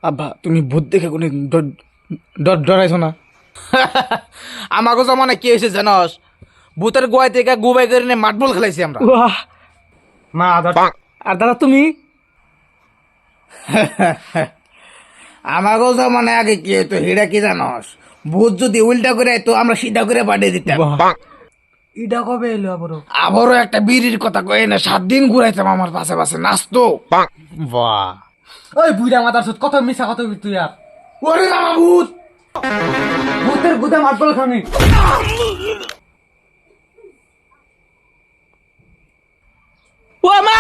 আব্বা তুমি ভূত দেখে কোনো ডরাইছো না? আমাকে জমানে কি হয়েছে জানস, ভূতের গোয়াই থেকে গুবাই করে নিয়ে মাটবল খেলাইছি আমরা। ওয়াহ! মা আদর আর দাদা তুমি? আমাকেও জমানে আগে কি হইতো হিরা কি জানস, ভূত যদি উল্টা করে তো আমরা সিধা করে পাঠিয়ে দিতাম। বাহ! ইটা কবে এলো আবারও? আবারও একটা বিড়ির কথা কয়ে না 7 দিন ঘুরাইতাম আমার পাশে পাশে নাচতো। বাহ! ওই বুইড়া মাথার সুদ কত মিছা কত তুই আর ওরে মামা ভূত! ভূতের গুদা মাতবল খানি। ও মা!